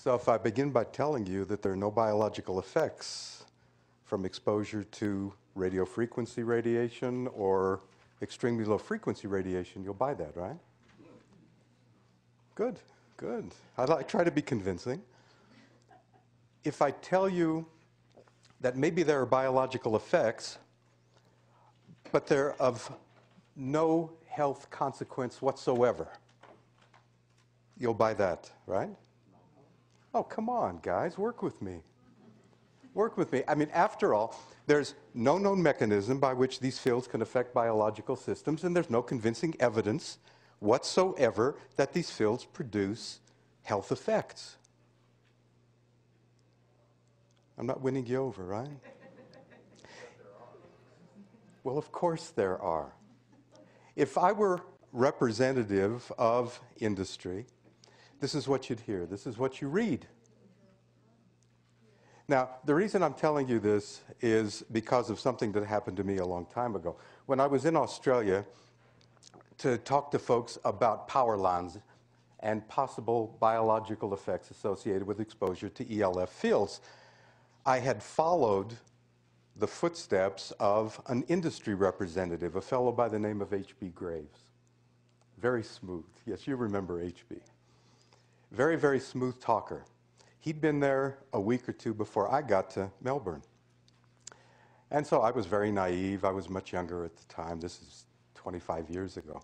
So if I begin by telling you that there are no biological effects from exposure to radio frequency radiation or extremely low frequency radiation, you'll buy that, right? Good, good. I try to be convincing. If I tell you that maybe there are biological effects, but they're of no health consequence whatsoever, you'll buy that, right? Oh, come on, guys, work with me. Work with me. I mean, after all, there's no known mechanism by which these fields can affect biological systems, and there's no convincing evidence whatsoever that these fields produce health effects. I'm not winning you over, right? Well, of course there are. If I were representative of industry, this is what you'd hear. This is what you read. Now, the reason I'm telling you this is because of something that happened to me a long time ago. When I was in Australia to talk to folks about power lines and possible biological effects associated with exposure to ELF fields, I had followed the footsteps of an industry representative, a fellow by the name of H.B. Graves. Very smooth. Yes, you remember H.B. Very, very smooth talker. He'd been there a week or two before I got to Melbourne. And so I was very naive. I was much younger at the time. This is 25 years ago.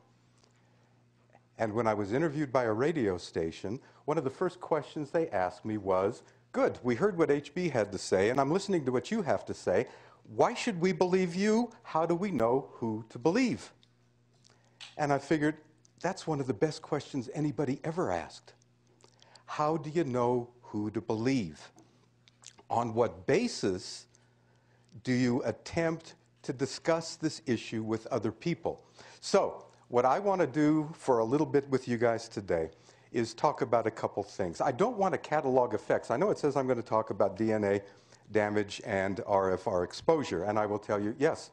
And when I was interviewed by a radio station, one of the first questions they asked me was, "Good, we heard what HB had to say, and I'm listening to what you have to say. Why should we believe you? How do we know who to believe?" And I figured, that's one of the best questions anybody ever asked. How do you know who to believe? On what basis do you attempt to discuss this issue with other people? So, what I want to do for a little bit with you guys today is talk about a couple things. I don't want to catalog effects. I know it says I'm going to talk about DNA damage and RFR exposure, and I will tell you, yes,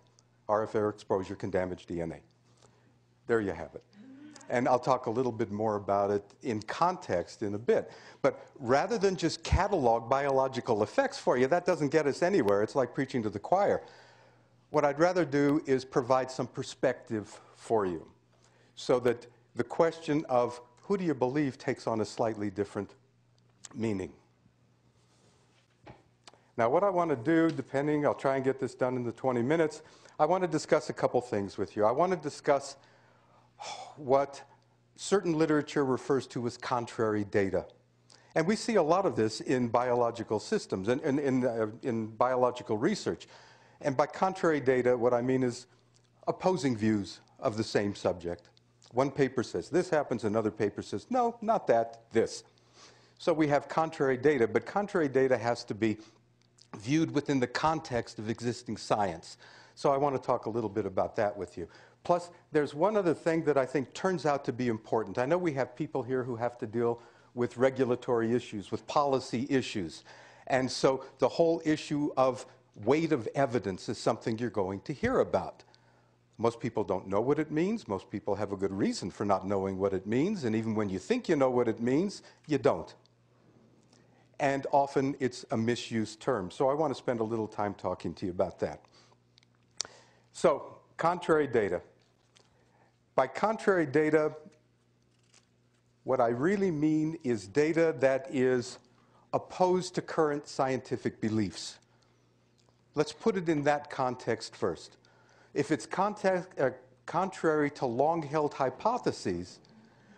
RFR exposure can damage DNA. There you have it. And I'll talk a little bit more about it in context in a bit. But rather than just catalog biological effects for you, that doesn't get us anywhere. It's like preaching to the choir. What I'd rather do is provide some perspective for you so that the question of who do you believe takes on a slightly different meaning. Now, what I want to do, I'll try and get this done in the 20 minutes, I want to discuss a couple things with you. I want to discuss what certain literature refers to as contrary data. And we see a lot of this in biological systems and in biological research. And by contrary data, what I mean is opposing views of the same subject. One paper says this happens, another paper says, no, not that, this. So we have contrary data, but contrary data has to be viewed within the context of existing science. So I want to talk a little bit about that with you. Plus, there's one other thing that I think turns out to be important. I know we have people here who have to deal with regulatory issues, with policy issues. And so the whole issue of weight of evidence is something you're going to hear about. Most people don't know what it means. Most people have a good reason for not knowing what it means. And even when you think you know what it means, you don't. And often it's a misused term. So I want to spend a little time talking to you about that. So, contrary data. By contrary data, what I really mean is data that is opposed to current scientific beliefs. Let's put it in that context first. If it's contrary to long-held hypotheses,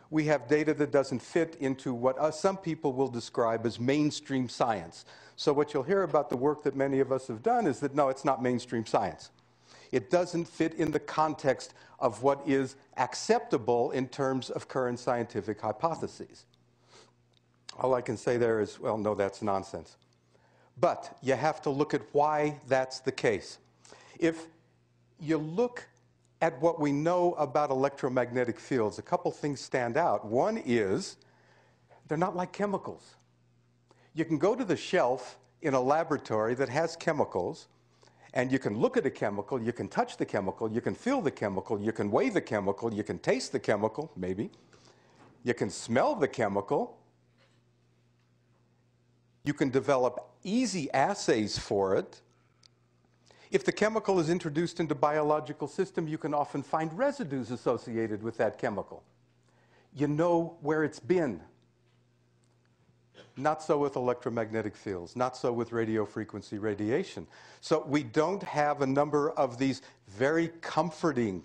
we have data that doesn't fit into what some people will describe as mainstream science. So what you'll hear about the work that many of us have done is that, no, it's not mainstream science. It doesn't fit in the context of what is acceptable in terms of current scientific hypotheses. All I can say there is, well, no, that's nonsense. But you have to look at why that's the case. If you look at what we know about electromagnetic fields, a couple things stand out. One is they're not like chemicals. You can go to the shelf in a laboratory that has chemicals, and you can look at a chemical, you can touch the chemical, you can feel the chemical, you can weigh the chemical, you can taste the chemical, maybe. You can smell the chemical. You can develop easy assays for it. If the chemical is introduced into biological system, you can often find residues associated with that chemical. You know where it's been. Not so with electromagnetic fields, not so with radio frequency radiation. So we don't have a number of these very comforting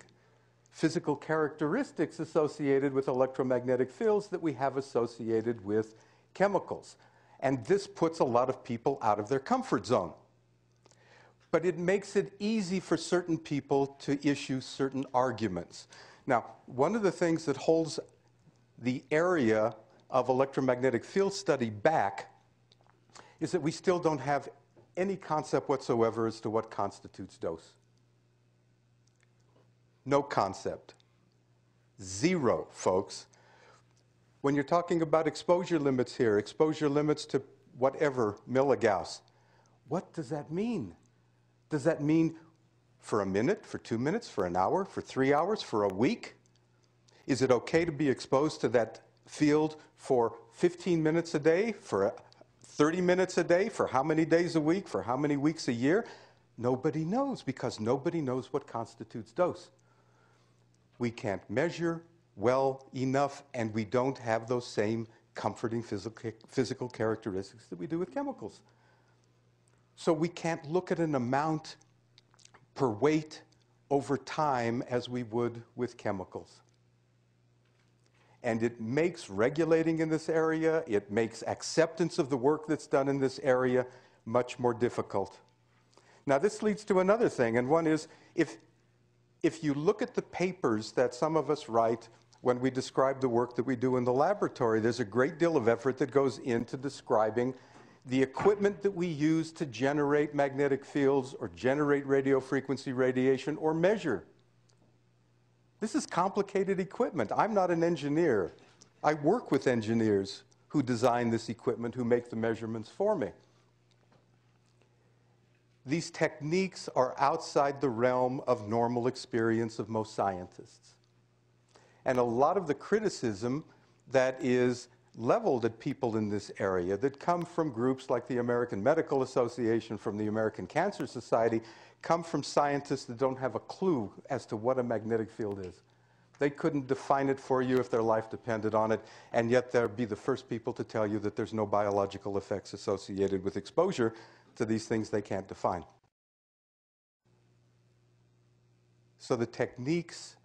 physical characteristics associated with electromagnetic fields that we have associated with chemicals. And this puts a lot of people out of their comfort zone. But it makes it easy for certain people to issue certain arguments. Now, one of the things that holds the area of electromagnetic field study back is that we still don't have any concept whatsoever as to what constitutes dose. No concept. Zero, folks. When you're talking about exposure limits here, exposure limits to whatever milligauss, what does that mean? Does that mean for a minute, for 2 minutes, for an hour, for 3 hours, for a week? Is it okay to be exposed to that field for 15 minutes a day, for 30 minutes a day, for how many days a week, for how many weeks a year? Nobody knows, because nobody knows what constitutes dose. We can't measure well enough, and we don't have those same comforting physical characteristics that we do with chemicals. So we can't look at an amount per weight over time as we would with chemicals. And it makes regulating in this area, it makes acceptance of the work that's done in this area much more difficult. Now this leads to another thing, and one is, if you look at the papers that some of us write when we describe the work that we do in the laboratory, there's a great deal of effort that goes into describing the equipment that we use to generate magnetic fields or generate radio frequency radiation or measure. This is complicated equipment. I'm not an engineer. I work with engineers who design this equipment, who make the measurements for me. These techniques are outside the realm of normal experience of most scientists. And a lot of the criticism that is leveled at people in this area that come from groups like the American Medical Association, from the American Cancer Society, come from scientists that don't have a clue as to what a magnetic field is. They couldn't define it for you if their life depended on it, and yet they'll be the first people to tell you that there's no biological effects associated with exposure to these things they can't define. So the techniques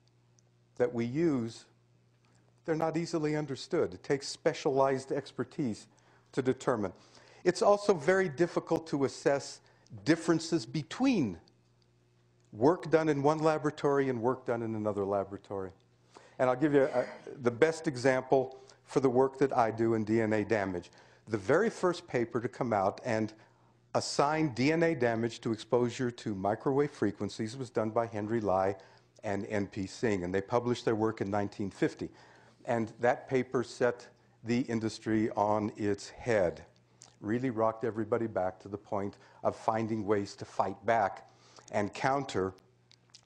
that we use, they're not easily understood. It takes specialized expertise to determine. It's also very difficult to assess differences between work done in one laboratory and work done in another laboratory. And I'll give you the best example for the work that I do in DNA damage. The very first paper to come out and assign DNA damage to exposure to microwave frequencies was done by Henry Lai and N.P. Singh, and they published their work in 1950. And that paper set the industry on its head, really rocked everybody back to the point of finding ways to fight back and counter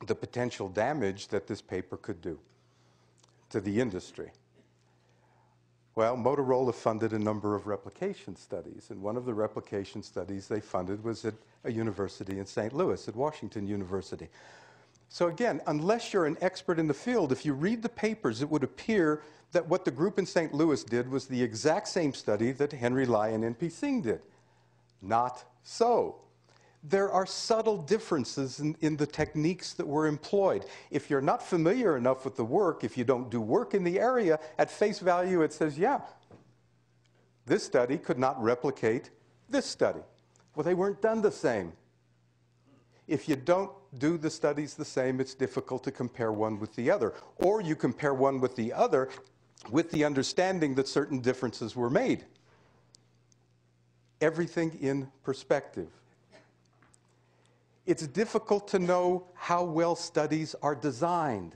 the potential damage that this paper could do to the industry. Well, Motorola funded a number of replication studies, and one of the replication studies they funded was at a university in St. Louis, at Washington University. So again, unless you're an expert in the field, if you read the papers, it would appear that what the group in St. Louis did was the exact same study that Henry Lai and N.P. Singh did. Not so. There are subtle differences in the techniques that were employed. If you're not familiar enough with the work, if you don't do work in the area, at face value it says, yeah, this study could not replicate this study. Well, they weren't done the same. If you don't do the studies the same, it's difficult to compare one with the other. Or you compare one with the other with the understanding that certain differences were made. Everything in perspective. It's difficult to know how well studies are designed.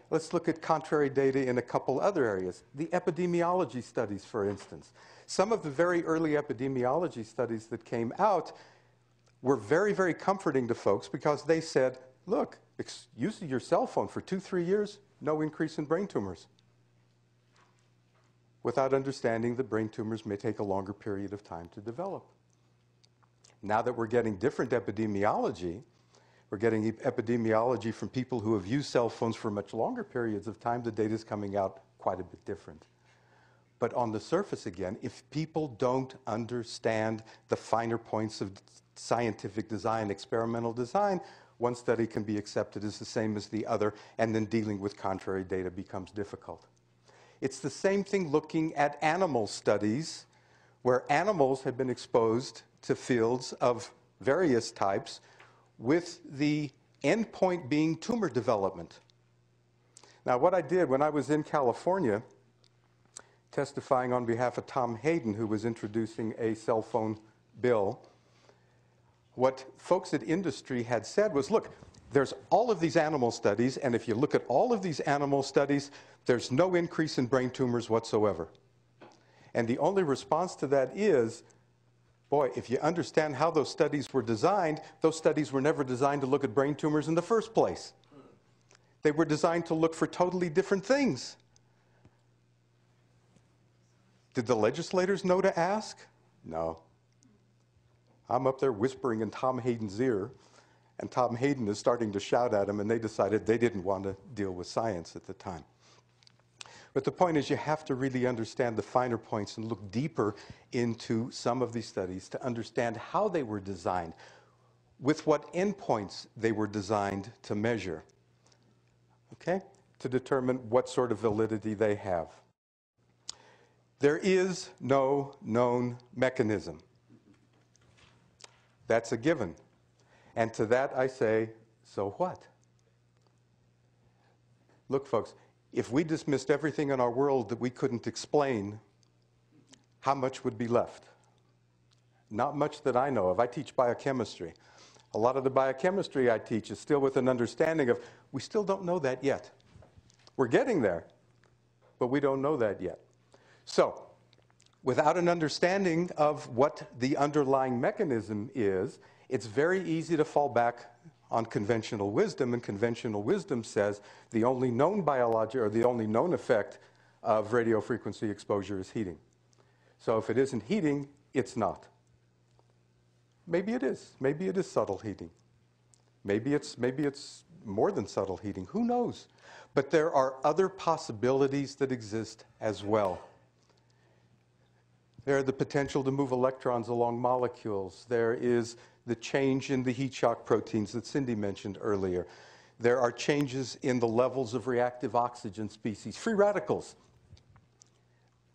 Let's look at contrary data in a couple other areas. The epidemiology studies, for instance. Some of the very early epidemiology studies that came out were very, very comforting to folks because they said, look, use your cell phone for 2-3 years, no increase in brain tumors. without understanding that brain tumors may take a longer period of time to develop. Now that we're getting different epidemiology, we're getting epidemiology from people who have used cell phones for much longer periods of time, the data is coming out quite a bit different. But on the surface again, if people don't understand the finer points of scientific design, experimental design, one study can be accepted as the same as the other, and then dealing with contrary data becomes difficult. It's the same thing looking at animal studies, where animals have been exposed to fields of various types, with the endpoint being tumor development. Now, what I did when I was in California, testifying on behalf of Tom Hayden, who was introducing a cell phone bill, what folks at industry had said was, look, there's all of these animal studies, and if you look at all of these animal studies, there's no increase in brain tumors whatsoever. And the only response to that is, boy, if you understand how those studies were never designed to look at brain tumors in the first place. They were designed to look for totally different things. Did the legislators know to ask? No. I'm up there whispering in Tom Hayden's ear, and Tom Hayden is starting to shout at him, and they decided they didn't want to deal with science at the time. But the point is, you have to really understand the finer points and look deeper into some of these studies to understand how they were designed, with what endpoints they were designed to measure, okay, to determine what sort of validity they have. There is no known mechanism. That's a given. And to that I say, so what? Look, folks, if we dismissed everything in our world that we couldn't explain, how much would be left? Not much that I know of. I teach biochemistry. A lot of the biochemistry I teach is still with an understanding of, we still don't know that yet. We're getting there, but we don't know that yet. So, without an understanding of what the underlying mechanism is, it's very easy to fall back on conventional wisdom, and conventional wisdom says the only known biology, or the only known effect of radio frequency exposure is heating. So if it isn't heating, it's not. Maybe it is. Maybe it is subtle heating. Maybe it's more than subtle heating. Who knows? But there are other possibilities that exist as well. There are the potential to move electrons along molecules. There is the change in the heat shock proteins that Cindy mentioned earlier. There are changes in the levels of reactive oxygen species, free radicals,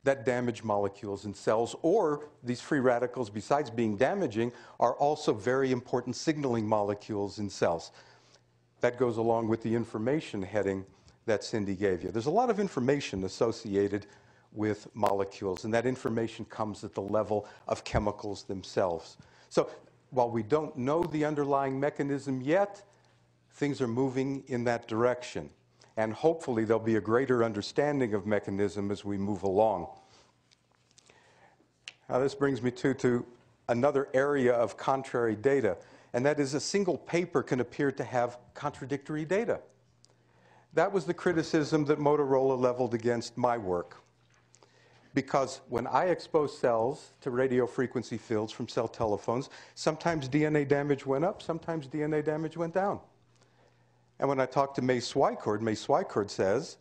that damage molecules in cells, or these free radicals, besides being damaging, are also very important signaling molecules in cells. That goes along with the information heading that Cindy gave you. There's a lot of information associated with molecules, and that information comes at the level of chemicals themselves. So while we don't know the underlying mechanism yet, things are moving in that direction. And hopefully there'll be a greater understanding of mechanism as we move along. Now this brings me to another area of contrary data, and that is a single paper can appear to have contradictory data. That was the criticism that Motorola leveled against my work. Because when I expose cells to radio frequency fields from cell telephones, sometimes DNA damage went up, sometimes DNA damage went down. And when I talked to May Swycord says,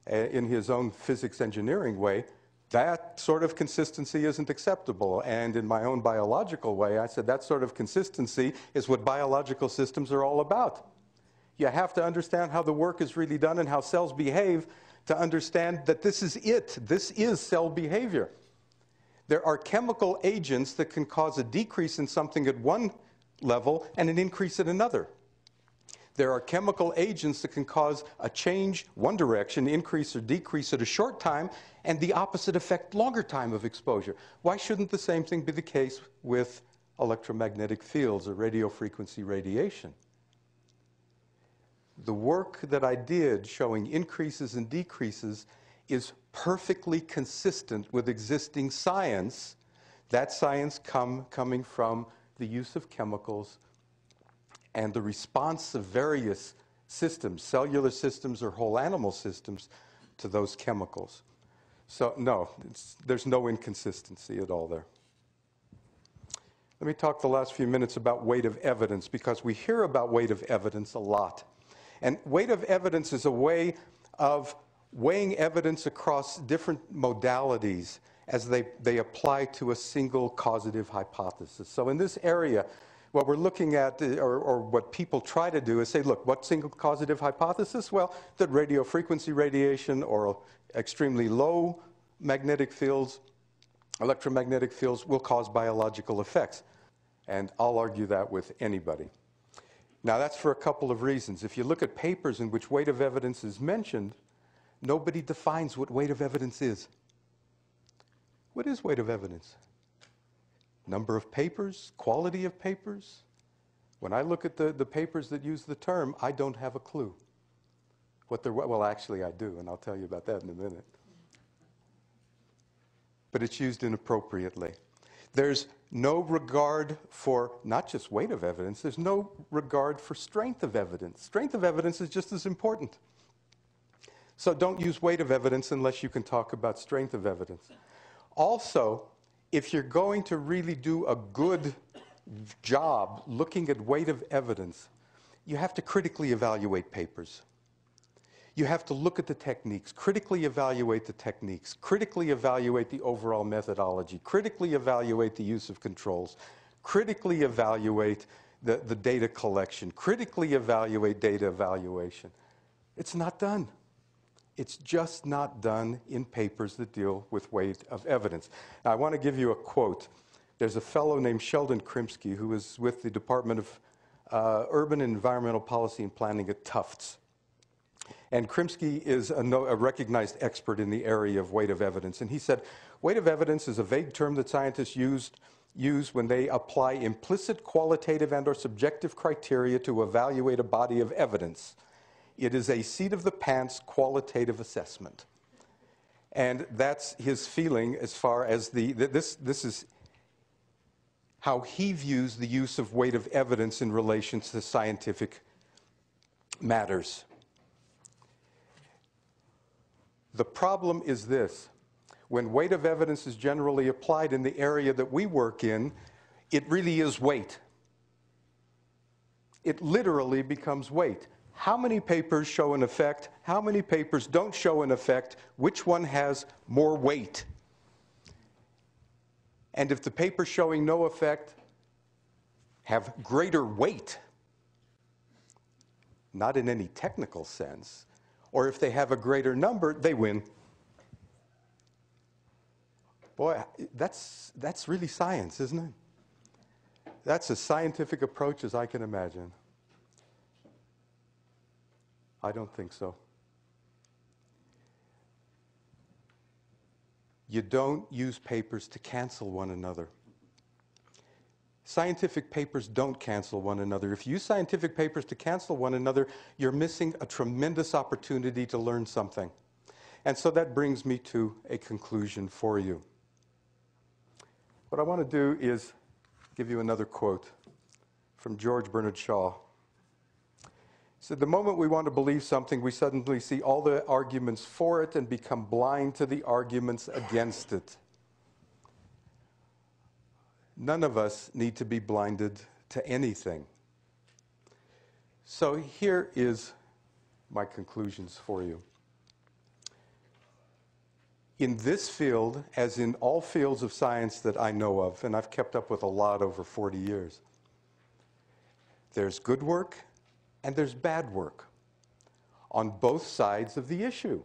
in his own physics engineering way, that sort of consistency isn't acceptable. And in my own biological way, I said that sort of consistency is what biological systems are all about. You have to understand how the work is really done and how cells behave to understand that this is it. This is cell behavior. There are chemical agents that can cause a decrease in something at one level and an increase at another. There are chemical agents that can cause a change one direction, increase or decrease at a short time, and the opposite effect longer time of exposure. Why shouldn't the same thing be the case with electromagnetic fields or radio frequency radiation? The work that I did showing increases and decreases is perfectly consistent with existing science. That science coming from the use of chemicals and the response of various systems, cellular systems or whole animal systems, to those chemicals. So no, there's no inconsistency at all there. Let me talk the last few minutes about weight of evidence, because we hear about weight of evidence a lot. And weight of evidence is a way of weighing evidence across different modalities as they apply to a single causative hypothesis. So in this area, what we're looking at, or what people try to do, is say, look, what single causative hypothesis? Well, that radio frequency radiation or extremely low magnetic fields, electromagnetic fields, will cause biological effects. And I'll argue that with anybody. Now, that's for a couple of reasons. If you look at papers in which weight of evidence is mentioned, nobody defines what weight of evidence is. What is weight of evidence? Number of papers, quality of papers. When I look at the papers that use the term, I don't have a clue. Well, actually I do, and I'll tell you about that in a minute. But it's used inappropriately. There's no regard for not just weight of evidence, there's no regard for strength of evidence. Strength of evidence is just as important. So don't use weight of evidence unless you can talk about strength of evidence. Also, if you're going to really do a good job looking at weight of evidence, you have to critically evaluate papers. You have to look at the techniques, critically evaluate the techniques, critically evaluate the overall methodology, critically evaluate the use of controls, critically evaluate the data collection, critically evaluate data evaluation. It's not done. It's just not done in papers that deal with weight of evidence. Now, I want to give you a quote. There's a fellow named Sheldon Krymsk II who is with the Department of Urban and Environmental Policy and Planning at Tufts. And Krymsk is a recognized expert in the area of weight of evidence. And he said, weight of evidence is a vague term that scientists use when they apply implicit qualitative and or subjective criteria to evaluate a body of evidence. It is a seat-of-the-pants qualitative assessment. And that's his feeling as far as this is how he views the use of weight of evidence in relation to scientific matters. The problem is this. When weight of evidence is generally applied in the area that we work in, it really is weight. It literally becomes weight. How many papers show an effect? How many papers don't show an effect? Which one has more weight? And if the papers showing no effect have greater weight, not in any technical sense, or if they have a greater number, they win. Boy, that's really science, isn't it? That's as scientific approach as I can imagine. I don't think so. You don't use papers to cancel one another. Scientific papers don't cancel one another. If you use scientific papers to cancel one another, you're missing a tremendous opportunity to learn something. And so that brings me to a conclusion for you. What I want to do is give you another quote from George Bernard Shaw. He said, the moment we want to believe something, we suddenly see all the arguments for it and become blind to the arguments against it. None of us need to be blinded to anything. So here is my conclusions for you. In this field, as in all fields of science that I know of, and I've kept up with a lot over 40 years, there's good work and there's bad work on both sides of the issue.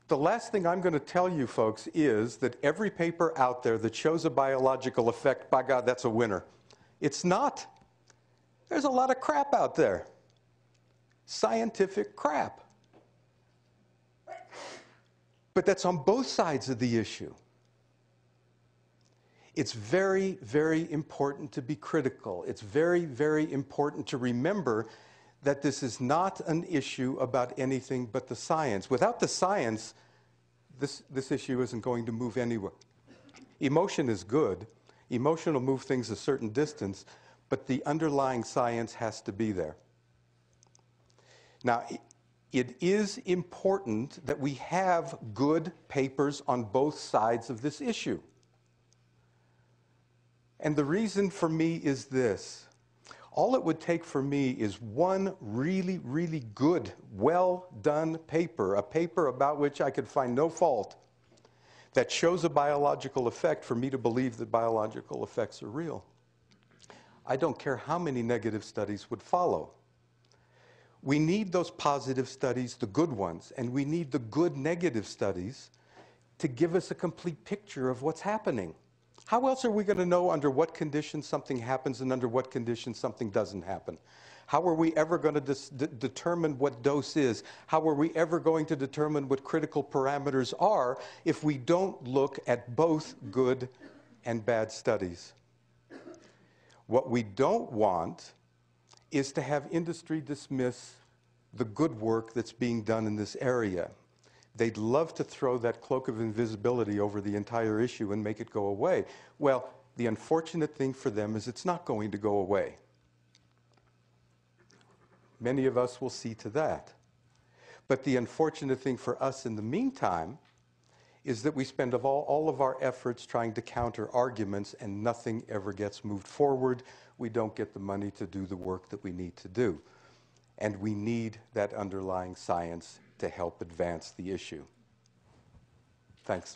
The last thing I'm going to tell you folks is that every paper out there that shows a biological effect, by God, that's a winner. It's not. There's a lot of crap out there. Scientific crap. But that's on both sides of the issue. It's very, very important to be critical. It's very, very important to remember that this is not an issue about anything but the science. Without the science, this issue isn't going to move anywhere. Emotion is good. Emotion will move things a certain distance, but the underlying science has to be there. Now, it is important that we have good papers on both sides of this issue. And the reason for me is this. All it would take for me is one really, really good, well-done paper, a paper about which I could find no fault, that shows a biological effect for me to believe that biological effects are real. I don't care how many negative studies would follow. We need those positive studies, the good ones, and we need the good negative studies to give us a complete picture of what's happening. How else are we going to know under what conditions something happens and under what conditions something doesn't happen? How are we ever going to determine what dose is? How are we ever going to determine what critical parameters are if we don't look at both good and bad studies? What we don't want is to have industry dismiss the good work that's being done in this area. They'd love to throw that cloak of invisibility over the entire issue and make it go away. Well, the unfortunate thing for them is it's not going to go away. Many of us will see to that. But the unfortunate thing for us in the meantime is that we spend all of our efforts trying to counter arguments and nothing ever gets moved forward. We don't get the money to do the work that we need to do. And we need that underlying science to help advance the issue. Thanks.